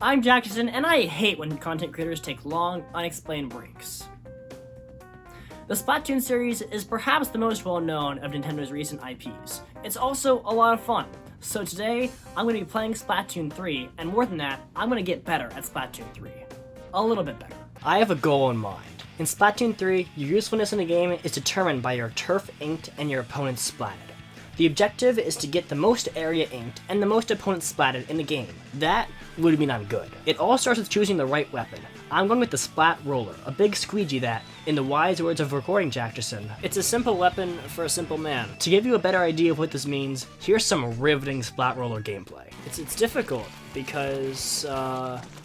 I'm jacjson, and I hate when content creators take long, unexplained breaks. The Splatoon series is perhaps the most well-known of Nintendo's recent IPs. It's also a lot of fun. So today, I'm going to be playing Splatoon 3, and more than that, I'm going to get better at Splatoon 3. A little bit better. I have a goal in mind. In Splatoon 3, your usefulness in the game is determined by your turf inked and your opponents splatted. The objective is to get the most area inked and the most opponents splatted in the game. That would mean I'm good. It all starts with choosing the right weapon. I'm going with the Splat Roller, a big squeegee that, in the wise words of recording jacjson, it's a simple weapon for a simple man. To give you a better idea of what this means, here's some riveting Splat Roller gameplay. It's difficult because,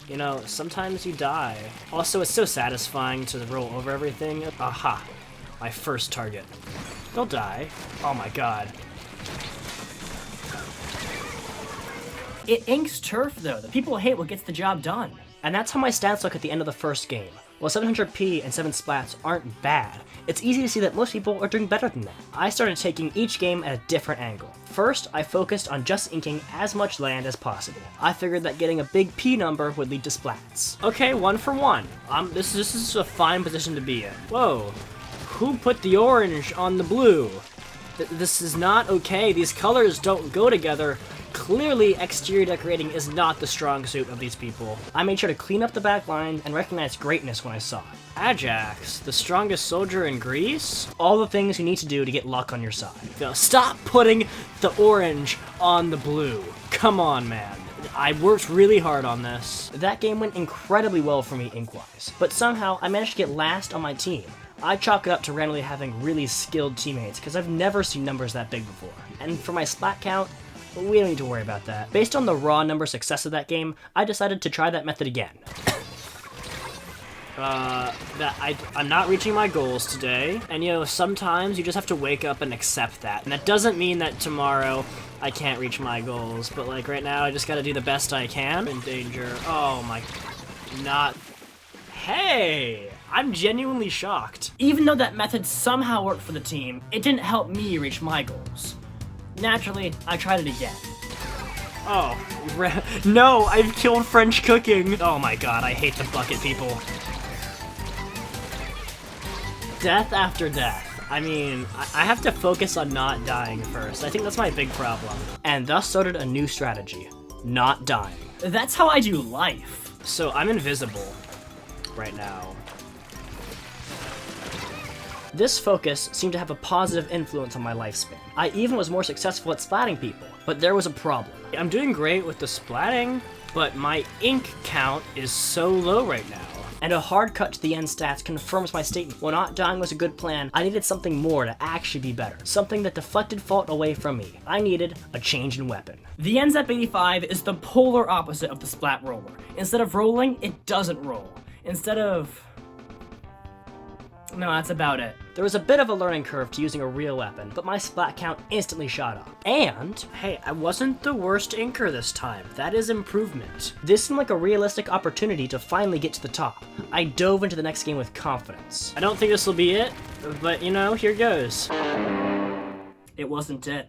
you know, sometimes you die. Also, it's so satisfying to roll over everything. Aha, my first target. They'll die. Oh my god. It inks turf though. The people hate what gets the job done. And that's how my stats look at the end of the first game. While 700p and 7 splats aren't bad, it's easy to see that most people are doing better than that. I started taking each game at a different angle. First, I focused on just inking as much land as possible. I figured that getting a big P number would lead to splats. Okay, 1 for 1. This is a fine position to be in. Whoa, who put the orange on the blue? This is not okay. These colors don't go together. Clearly, exterior decorating is not the strong suit of these people. I made sure to clean up the back line and recognize greatness when I saw it. Ajax, the strongest soldier in Greece? All the things you need to do to get luck on your side. Now, stop putting the orange on the blue. Come on, man. I worked really hard on this. That game went incredibly well for me ink-wise, but somehow I managed to get last on my team. I chalk it up to randomly having really skilled teammates, because I've never seen numbers that big before. And for my splat count, we don't need to worry about that. Based on the raw number success of that game, I decided to try that method again. I'm not reaching my goals today, and you know, sometimes you just have to wake up and accept that. And that doesn't mean that tomorrow I can't reach my goals, but like right now I just gotta do the best I can. In danger. Oh my... Not... Hey! I'm genuinely shocked. Even though that method somehow worked for the team, it didn't help me reach my goals. Naturally, I tried it again. Oh, no, I've killed French cooking. Oh my god, I hate the bucket people. Death after death. I mean, I have to focus on not dying first. I think that's my big problem. And thus started a new strategy. Not dying. That's how I do life. So I'm invisible right now. This focus seemed to have a positive influence on my lifespan. I even was more successful at splatting people, but there was a problem. I'm doing great with the splatting, but my ink count is so low right now. And a hard cut to the end stats confirms my statement. While not dying was a good plan, I needed something more to actually be better. Something that deflected fault away from me. I needed a change in weapon. The NZAP-85 is the polar opposite of the Splat Roller. Instead of rolling, it doesn't roll. Instead of... No, that's about it. There was a bit of a learning curve to using a real weapon, but my splat count instantly shot up. And, hey, I wasn't the worst inker this time. That is improvement. This seemed like a realistic opportunity to finally get to the top. I dove into the next game with confidence. I don't think this will be it, but you know, here goes. It wasn't it.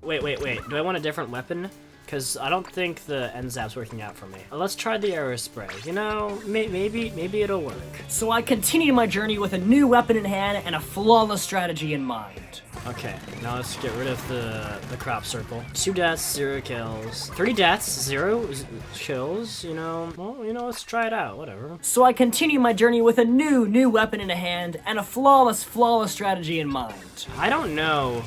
Wait. Do I want a different weapon? Because I don't think the NZAP's working out for me. Let's try the arrow spray. You know, maybe it'll work. So I continued my journey with a new weapon in hand and a flawless strategy in mind. Okay, now let's get rid of the crop circle. 2 deaths, 0 kills. 3 deaths, 0 kills, you know. Well, you know, let's try it out, whatever. So I continue my journey with a new weapon in hand and a flawless strategy in mind. I don't know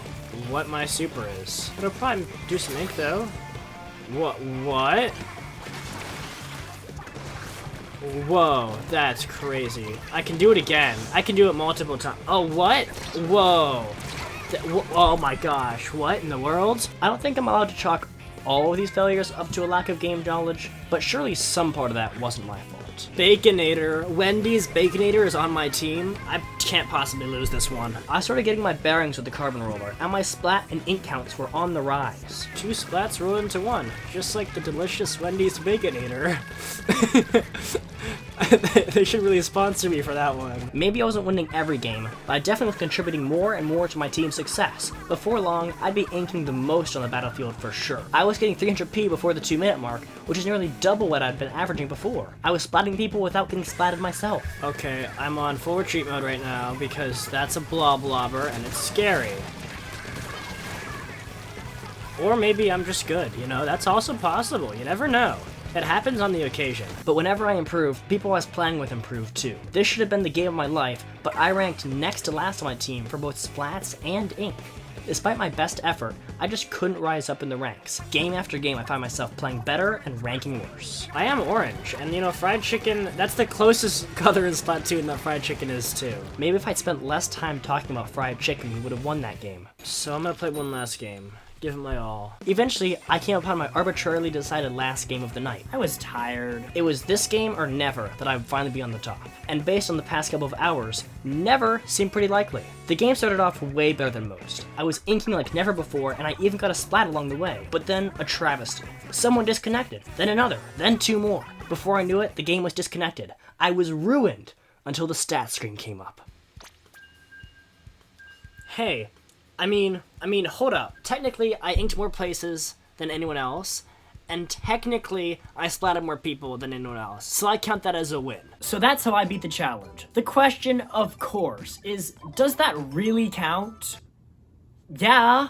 what my super is. It'll probably do some ink though. What? Whoa, that's crazy. I can do it again. I can do it multiple times. Oh, what? Whoa. Oh my gosh, what in the world? I don't think I'm allowed to chalk all of these failures up to a lack of game knowledge, but surely some part of that wasn't my fault. Baconator. Wendy's Baconator is on my team. I can't possibly lose this one. I started getting my bearings with the carbon roller, and my splat and ink counts were on the rise. 2 splats roll into 1, just like the delicious Wendy's Baconator. They should really sponsor me for that one. Maybe I wasn't winning every game, but I definitely was contributing more and more to my team's success. Before long, I'd be inking the most on the battlefield for sure. I was getting 300p before the 2-minute mark, which is nearly double what I'd been averaging before. I was splatting people without getting splatted myself. Okay, I'm on full retreat mode right now because that's a blobber and it's scary. Or maybe I'm just good, you know? That's also possible, you never know. It happens on the occasion. But whenever I improved, people I was playing with improved too. This should have been the game of my life, but I ranked next to last on my team for both Splats and Ink. Despite my best effort, I just couldn't rise up in the ranks. Game after game, I find myself playing better and ranking worse. I am orange, and you know, fried chicken, that's the closest color in Splatoon that fried chicken is too. Maybe if I'd spent less time talking about fried chicken, we would have won that game. So I'm gonna play one last game. Give it my all. Eventually, I came upon my arbitrarily decided last game of the night. I was tired. It was this game or never that I would finally be on the top. And based on the past couple of hours, never seemed pretty likely. The game started off way better than most. I was inking like never before, and I even got a splat along the way. But then, a travesty. Someone disconnected, then another, then two more. Before I knew it, the game was disconnected. I was ruined until the stat screen came up. Hey. I mean, hold up. Technically, I inked more places than anyone else, and technically, I splatted more people than anyone else, so I count that as a win. So that's how I beat the challenge. The question, of course, is, does that really count? Yeah.